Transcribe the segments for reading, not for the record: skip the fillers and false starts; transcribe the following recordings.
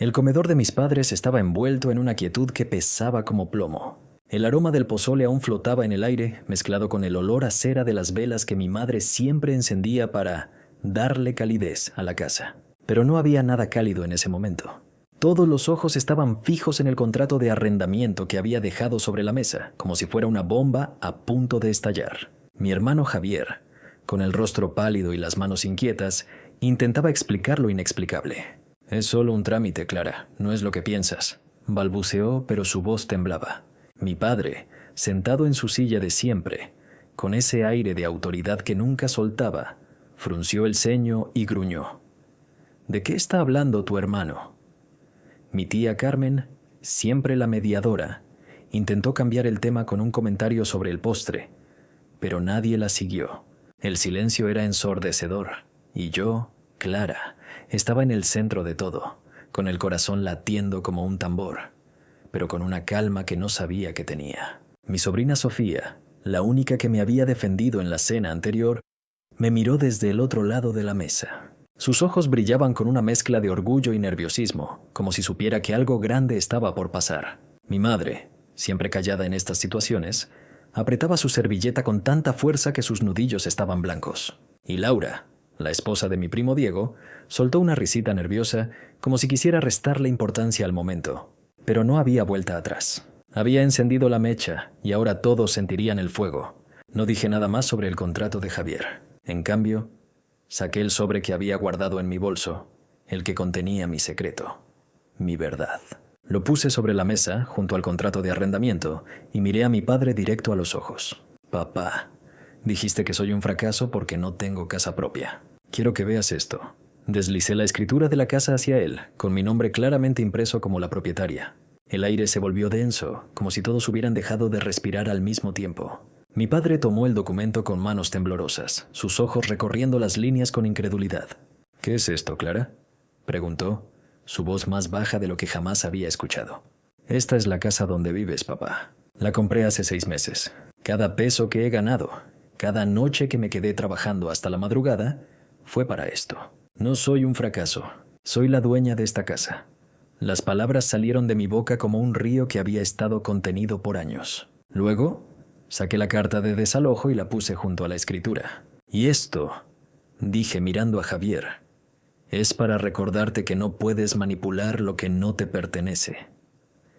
El comedor de mis padres estaba envuelto en una quietud que pesaba como plomo. El aroma del pozole aún flotaba en el aire, mezclado con el olor a cera de las velas que mi madre siempre encendía para darle calidez a la casa. Pero no había nada cálido en ese momento. Todos los ojos estaban fijos en el contrato de arrendamiento que había dejado sobre la mesa, como si fuera una bomba a punto de estallar. Mi hermano Javier, con el rostro pálido y las manos inquietas, intentaba explicar lo inexplicable. «Es solo un trámite, Clara, no es lo que piensas», balbuceó, pero su voz temblaba. Mi padre, sentado en su silla de siempre, con ese aire de autoridad que nunca soltaba, frunció el ceño y gruñó. «¿De qué está hablando tu hermano?» Mi tía Carmen, siempre la mediadora, intentó cambiar el tema con un comentario sobre el postre, pero nadie la siguió. El silencio era ensordecedor, y yo, Clara, estaba en el centro de todo, con el corazón latiendo como un tambor, pero con una calma que no sabía que tenía. Mi sobrina Sofía, la única que me había defendido en la cena anterior, me miró desde el otro lado de la mesa. Sus ojos brillaban con una mezcla de orgullo y nerviosismo, como si supiera que algo grande estaba por pasar. Mi madre, siempre callada en estas situaciones, apretaba su servilleta con tanta fuerza que sus nudillos estaban blancos. Y Laura, la esposa de mi primo Diego, soltó una risita nerviosa, como si quisiera restarle importancia al momento. Pero no había vuelta atrás. Había encendido la mecha y ahora todos sentirían el fuego. No dije nada más sobre el contrato de Javier. En cambio, saqué el sobre que había guardado en mi bolso, el que contenía mi secreto, mi verdad. Lo puse sobre la mesa, junto al contrato de arrendamiento, y miré a mi padre directo a los ojos. «Papá, dijiste que soy un fracaso porque no tengo casa propia. Quiero que veas esto». Deslicé la escritura de la casa hacia él, con mi nombre claramente impreso como la propietaria. El aire se volvió denso, como si todos hubieran dejado de respirar al mismo tiempo. Mi padre tomó el documento con manos temblorosas, sus ojos recorriendo las líneas con incredulidad. «¿Qué es esto, Clara?», preguntó, su voz más baja de lo que jamás había escuchado. «Esta es la casa donde vives, papá. La compré hace 6 meses. Cada peso que he ganado, cada noche que me quedé trabajando hasta la madrugada, fue para esto. No soy un fracaso, soy la dueña de esta casa». Las palabras salieron de mi boca como un río que había estado contenido por años. Luego, saqué la carta de desalojo y la puse junto a la escritura. «Y esto», dije mirando a Javier, «es para recordarte que no puedes manipular lo que no te pertenece».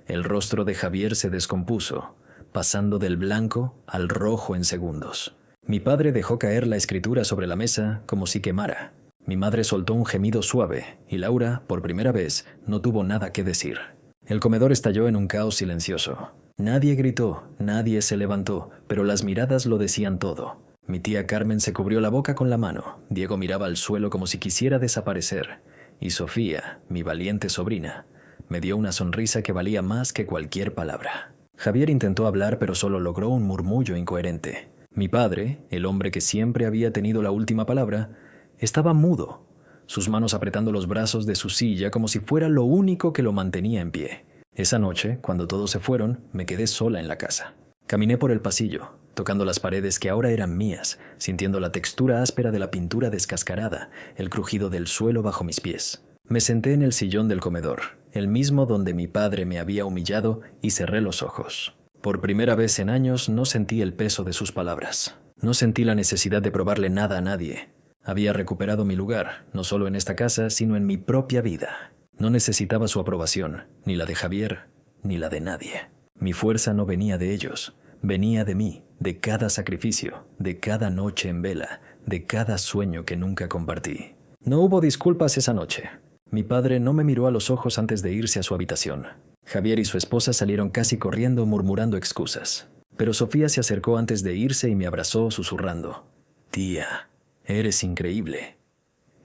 El rostro de Javier se descompuso, pasando del blanco al rojo en segundos. Mi padre dejó caer la escritura sobre la mesa como si quemara. Mi madre soltó un gemido suave y Laura, por primera vez, no tuvo nada que decir. El comedor estalló en un caos silencioso. Nadie gritó, nadie se levantó, pero las miradas lo decían todo. Mi tía Carmen se cubrió la boca con la mano, Diego miraba al suelo como si quisiera desaparecer, y Sofía, mi valiente sobrina, me dio una sonrisa que valía más que cualquier palabra. Javier intentó hablar, pero solo logró un murmullo incoherente. Mi padre, el hombre que siempre había tenido la última palabra, estaba mudo, sus manos apretando los brazos de su silla como si fuera lo único que lo mantenía en pie. Esa noche, cuando todos se fueron, me quedé sola en la casa. Caminé por el pasillo, tocando las paredes que ahora eran mías, sintiendo la textura áspera de la pintura descascarada, el crujido del suelo bajo mis pies. Me senté en el sillón del comedor, el mismo donde mi padre me había humillado, y cerré los ojos. Por primera vez en años no sentí el peso de sus palabras. No sentí la necesidad de probarle nada a nadie. Había recuperado mi lugar, no solo en esta casa, sino en mi propia vida. No necesitaba su aprobación, ni la de Javier, ni la de nadie. Mi fuerza no venía de ellos, venía de mí, de cada sacrificio, de cada noche en vela, de cada sueño que nunca compartí. No hubo disculpas esa noche. Mi padre no me miró a los ojos antes de irse a su habitación. Javier y su esposa salieron casi corriendo, murmurando excusas. Pero Sofía se acercó antes de irse y me abrazó, susurrando: «Tía, eres increíble».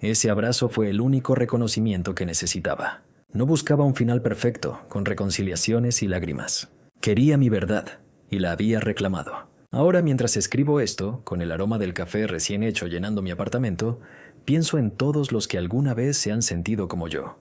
Ese abrazo fue el único reconocimiento que necesitaba. No buscaba un final perfecto, con reconciliaciones y lágrimas. Quería mi verdad, y la había reclamado. Ahora, mientras escribo esto, con el aroma del café recién hecho llenando mi apartamento, pienso en todos los que alguna vez se han sentido como yo,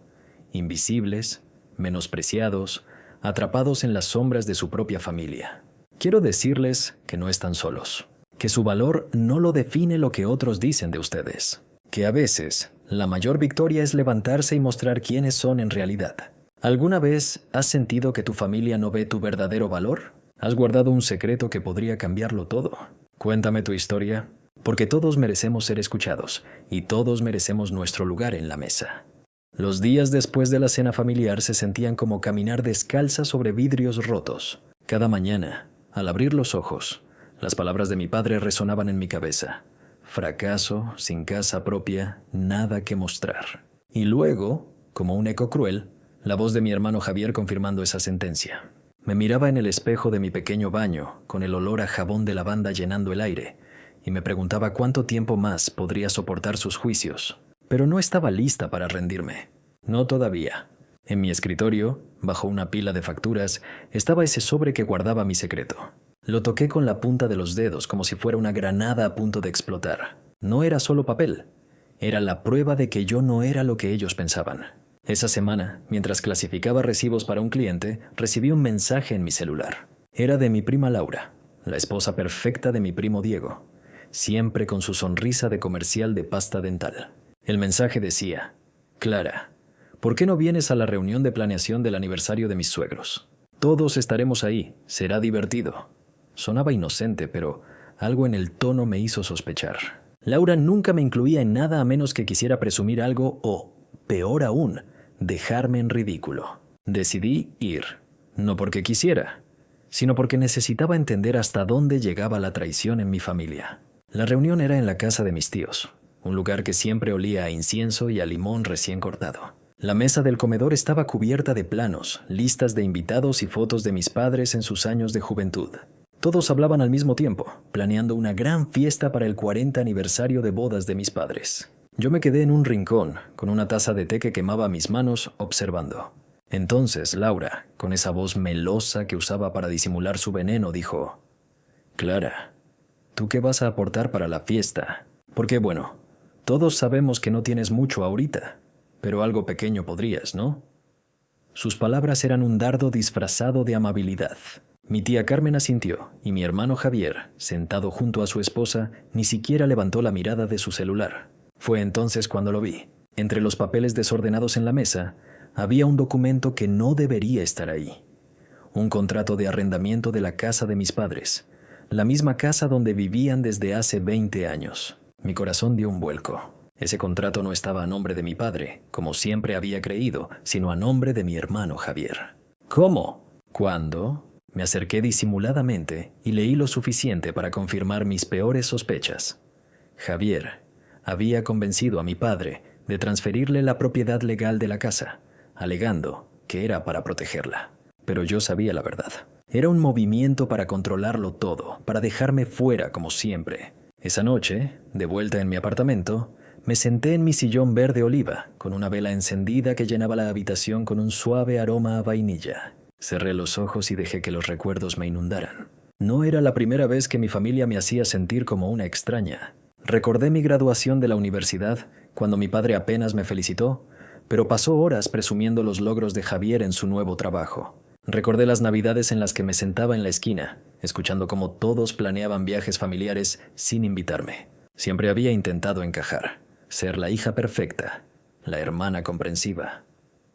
invisibles, menospreciados, atrapados en las sombras de su propia familia. Quiero decirles que no están solos, que su valor no lo define lo que otros dicen de ustedes, que a veces La mayor victoria es levantarse y mostrar quiénes son en realidad. ¿Alguna vez has sentido que tu familia no ve tu verdadero valor? ¿Has guardado un secreto que podría cambiarlo todo? Cuéntame tu historia, porque todos merecemos ser escuchados y todos merecemos nuestro lugar en la mesa. Los días después de la cena familiar se sentían como caminar descalza sobre vidrios rotos. Cada mañana, al abrir los ojos, las palabras de mi padre resonaban en mi cabeza. Fracaso, sin casa propia, nada que mostrar. Y luego, como un eco cruel, la voz de mi hermano Javier confirmando esa sentencia. Me miraba en el espejo de mi pequeño baño, con el olor a jabón de lavanda llenando el aire, y me preguntaba cuánto tiempo más podría soportar sus juicios. Pero no estaba lista para rendirme. No todavía. En mi escritorio, bajo una pila de facturas, estaba ese sobre que guardaba mi secreto. Lo toqué con la punta de los dedos como si fuera una granada a punto de explotar. No era solo papel. Era la prueba de que yo no era lo que ellos pensaban. Esa semana, mientras clasificaba recibos para un cliente, recibí un mensaje en mi celular. Era de mi prima Laura, la esposa perfecta de mi primo Diego, siempre con su sonrisa de comercial de pasta dental. El mensaje decía: Clara, ¿por qué no vienes a la reunión de planeación del aniversario de mis suegros? Todos estaremos ahí, será divertido. Sonaba inocente, pero algo en el tono me hizo sospechar. Laura nunca me incluía en nada a menos que quisiera presumir algo o, peor aún, dejarme en ridículo. Decidí ir, no porque quisiera, sino porque necesitaba entender hasta dónde llegaba la traición en mi familia. La reunión era en la casa de mis tíos, un lugar que siempre olía a incienso y a limón recién cortado. La mesa del comedor estaba cubierta de planos, listas de invitados y fotos de mis padres en sus años de juventud. Todos hablaban al mismo tiempo, planeando una gran fiesta para el 40 aniversario de bodas de mis padres. Yo me quedé en un rincón, con una taza de té que quemaba mis manos, observando. Entonces Laura, con esa voz melosa que usaba para disimular su veneno, dijo: Clara, ¿tú qué vas a aportar para la fiesta? Porque bueno, todos sabemos que no tienes mucho ahorita, pero algo pequeño podrías, ¿no? Sus palabras eran un dardo disfrazado de amabilidad. Mi tía Carmen asintió, y mi hermano Javier, sentado junto a su esposa, ni siquiera levantó la mirada de su celular. Fue entonces cuando lo vi. Entre los papeles desordenados en la mesa, había un documento que no debería estar ahí. Un contrato de arrendamiento de la casa de mis padres, la misma casa donde vivían desde hace 20 años. Mi corazón dio un vuelco. Ese contrato no estaba a nombre de mi padre, como siempre había creído, sino a nombre de mi hermano Javier. ¿Cómo? ¿Cuándo? Me acerqué disimuladamente y leí lo suficiente para confirmar mis peores sospechas. Javier había convencido a mi padre de transferirle la propiedad legal de la casa, alegando que era para protegerla. Pero yo sabía la verdad. Era un movimiento para controlarlo todo, para dejarme fuera como siempre. Esa noche, de vuelta en mi apartamento, me senté en mi sillón verde oliva, con una vela encendida que llenaba la habitación con un suave aroma a vainilla. Cerré los ojos y dejé que los recuerdos me inundaran. No era la primera vez que mi familia me hacía sentir como una extraña. Recordé mi graduación de la universidad, cuando mi padre apenas me felicitó, pero pasó horas presumiendo los logros de Javier en su nuevo trabajo. Recordé las navidades en las que me sentaba en la esquina, escuchando cómo todos planeaban viajes familiares sin invitarme. Siempre había intentado encajar, ser la hija perfecta, la hermana comprensiva,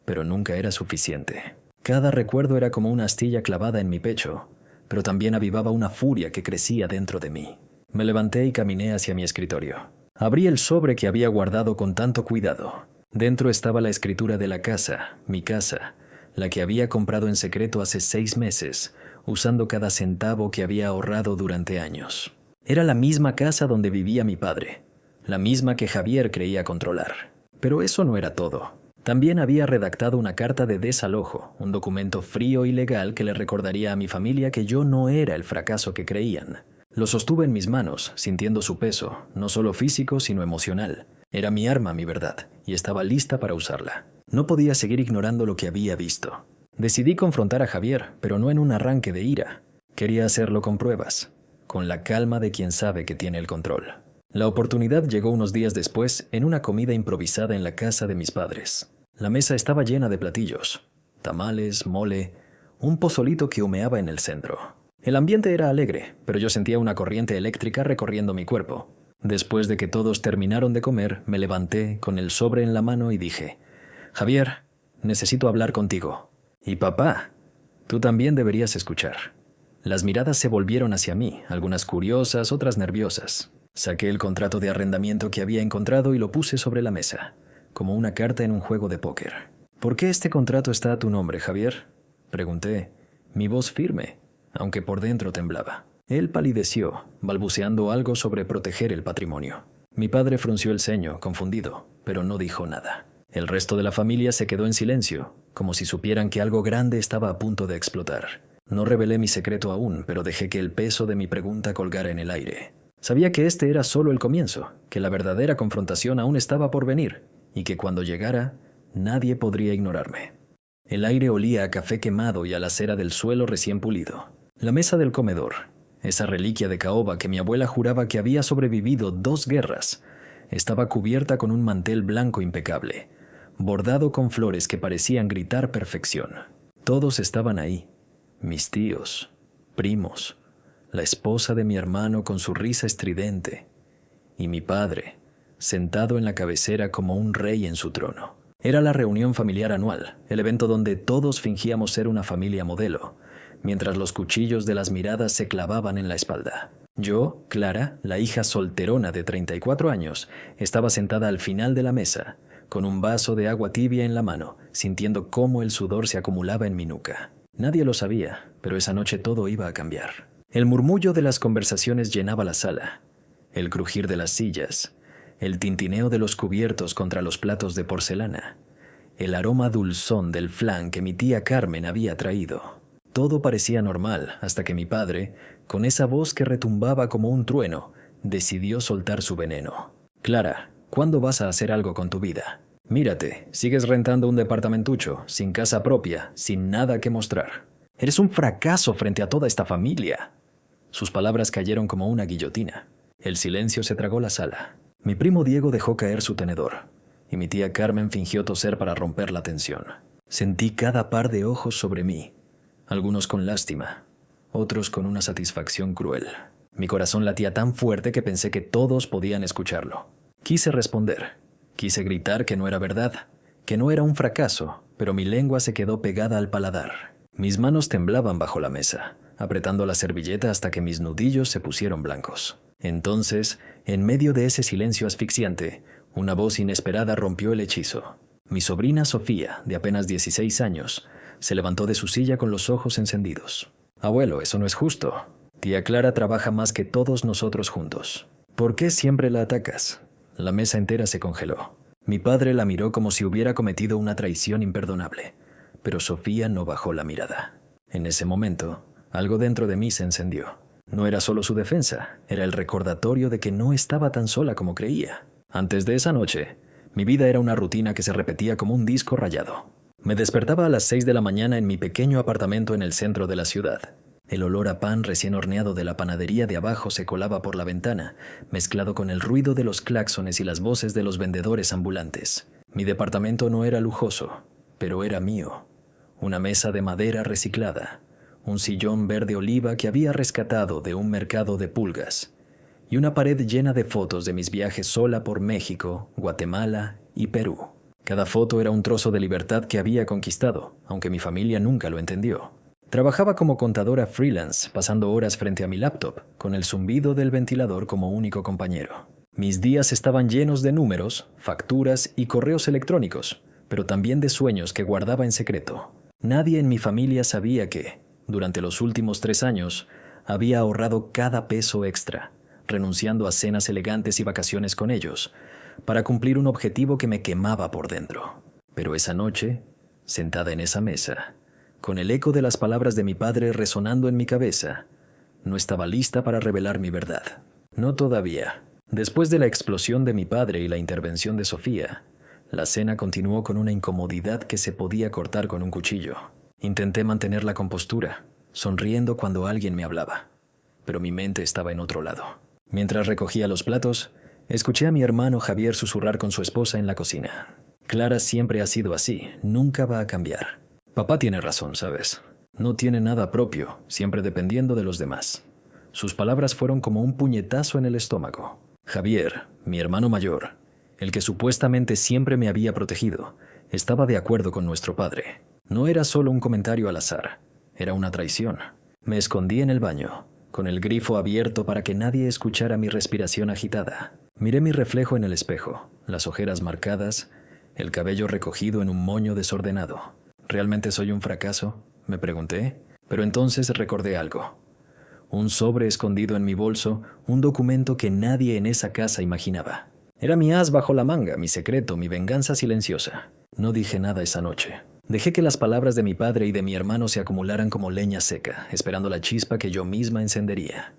pero nunca era suficiente. Cada recuerdo era como una astilla clavada en mi pecho, pero también avivaba una furia que crecía dentro de mí. Me levanté y caminé hacia mi escritorio. Abrí el sobre que había guardado con tanto cuidado. Dentro estaba la escritura de la casa, mi casa, la que había comprado en secreto hace 6 meses, usando cada centavo que había ahorrado durante años. Era la misma casa donde vivía mi padre, la misma que Javier creía controlar. Pero eso no era todo. También había redactado una carta de desalojo, un documento frío y legal que le recordaría a mi familia que yo no era el fracaso que creían. Lo sostuve en mis manos, sintiendo su peso, no solo físico, sino emocional. Era mi arma, mi verdad, y estaba lista para usarla. No podía seguir ignorando lo que había visto. Decidí confrontar a Javier, pero no en un arranque de ira. Quería hacerlo con pruebas, con la calma de quien sabe que tiene el control. La oportunidad llegó unos días después en una comida improvisada en la casa de mis padres. La mesa estaba llena de platillos, tamales, mole, un pozolito que humeaba en el centro. El ambiente era alegre, pero yo sentía una corriente eléctrica recorriendo mi cuerpo. Después de que todos terminaron de comer, me levanté con el sobre en la mano y dije: Javier, necesito hablar contigo. Y papá, tú también deberías escuchar. Las miradas se volvieron hacia mí, algunas curiosas, otras nerviosas. Saqué el contrato de arrendamiento que había encontrado y lo puse sobre la mesa, como una carta en un juego de póker. ¿Por qué este contrato está a tu nombre, Javier?, pregunté, mi voz firme, aunque por dentro temblaba. Él palideció, balbuceando algo sobre proteger el patrimonio. Mi padre frunció el ceño, confundido, pero no dijo nada. El resto de la familia se quedó en silencio, como si supieran que algo grande estaba a punto de explotar. No revelé mi secreto aún, pero dejé que el peso de mi pregunta colgara en el aire. Sabía que este era solo el comienzo, que la verdadera confrontación aún estaba por venir, y que cuando llegara, nadie podría ignorarme. El aire olía a café quemado y a la cera del suelo recién pulido. La mesa del comedor, esa reliquia de caoba que mi abuela juraba que había sobrevivido 2 guerras, estaba cubierta con un mantel blanco impecable, bordado con flores que parecían gritar perfección. Todos estaban ahí. Mis tíos, primos, la esposa de mi hermano con su risa estridente, y mi padre, sentado en la cabecera como un rey en su trono. Era la reunión familiar anual, el evento donde todos fingíamos ser una familia modelo, mientras los cuchillos de las miradas se clavaban en la espalda. Yo, Clara, la hija solterona de 34 años, estaba sentada al final de la mesa, con un vaso de agua tibia en la mano, sintiendo cómo el sudor se acumulaba en mi nuca. Nadie lo sabía, pero esa noche todo iba a cambiar. El murmullo de las conversaciones llenaba la sala, el crujir de las sillas, el tintineo de los cubiertos contra los platos de porcelana, el aroma dulzón del flan que mi tía Carmen había traído. Todo parecía normal hasta que mi padre, con esa voz que retumbaba como un trueno, decidió soltar su veneno. Clara, ¿cuándo vas a hacer algo con tu vida? Mírate, sigues rentando un departamentucho, sin casa propia, sin nada que mostrar. Eres un fracaso frente a toda esta familia. Sus palabras cayeron como una guillotina. El silencio se tragó la sala. Mi primo Diego dejó caer su tenedor, y mi tía Carmen fingió toser para romper la tensión. Sentí cada par de ojos sobre mí, algunos con lástima, otros con una satisfacción cruel. Mi corazón latía tan fuerte que pensé que todos podían escucharlo. Quise responder. Quise gritar que no era verdad, que no era un fracaso, pero mi lengua se quedó pegada al paladar. Mis manos temblaban bajo la mesa, apretando la servilleta hasta que mis nudillos se pusieron blancos. Entonces, en medio de ese silencio asfixiante, una voz inesperada rompió el hechizo. Mi sobrina Sofía, de apenas 16 años, se levantó de su silla con los ojos encendidos. Abuelo, eso no es justo. Tía Clara trabaja más que todos nosotros juntos. ¿Por qué siempre la atacas? La mesa entera se congeló. Mi padre la miró como si hubiera cometido una traición imperdonable, pero Sofía no bajó la mirada. En ese momento, algo dentro de mí se encendió. No era solo su defensa, era el recordatorio de que no estaba tan sola como creía. Antes de esa noche, mi vida era una rutina que se repetía como un disco rayado. Me despertaba a las 6 de la mañana en mi pequeño apartamento en el centro de la ciudad. El olor a pan recién horneado de la panadería de abajo se colaba por la ventana, mezclado con el ruido de los claxones y las voces de los vendedores ambulantes. Mi departamento no era lujoso, pero era mío. Una mesa de madera reciclada, un sillón verde oliva que había rescatado de un mercado de pulgas, y una pared llena de fotos de mis viajes sola por México, Guatemala y Perú. Cada foto era un trozo de libertad que había conquistado, aunque mi familia nunca lo entendió. Trabajaba como contadora freelance, pasando horas frente a mi laptop, con el zumbido del ventilador como único compañero. Mis días estaban llenos de números, facturas y correos electrónicos, pero también de sueños que guardaba en secreto. Nadie en mi familia sabía que, durante los últimos 3 años, había ahorrado cada peso extra, renunciando a cenas elegantes y vacaciones con ellos, para cumplir un objetivo que me quemaba por dentro. Pero esa noche, sentada en esa mesa, con el eco de las palabras de mi padre resonando en mi cabeza, no estaba lista para revelar mi verdad. No todavía. Después de la explosión de mi padre y la intervención de Sofía, la cena continuó con una incomodidad que se podía cortar con un cuchillo. Intenté mantener la compostura, sonriendo cuando alguien me hablaba, pero mi mente estaba en otro lado. Mientras recogía los platos, escuché a mi hermano Javier susurrar con su esposa en la cocina. Clara siempre ha sido así, nunca va a cambiar. Papá tiene razón, ¿sabes? No tiene nada propio, siempre dependiendo de los demás. Sus palabras fueron como un puñetazo en el estómago. Javier, mi hermano mayor, el que supuestamente siempre me había protegido, estaba de acuerdo con nuestro padre. No era solo un comentario al azar, era una traición. Me escondí en el baño, con el grifo abierto para que nadie escuchara mi respiración agitada. Miré mi reflejo en el espejo, las ojeras marcadas, el cabello recogido en un moño desordenado. ¿Realmente soy un fracaso?, me pregunté, pero entonces recordé algo. Un sobre escondido en mi bolso, un documento que nadie en esa casa imaginaba. Era mi as bajo la manga, mi secreto, mi venganza silenciosa. No dije nada esa noche. Dejé que las palabras de mi padre y de mi hermano se acumularan como leña seca, esperando la chispa que yo misma encendería.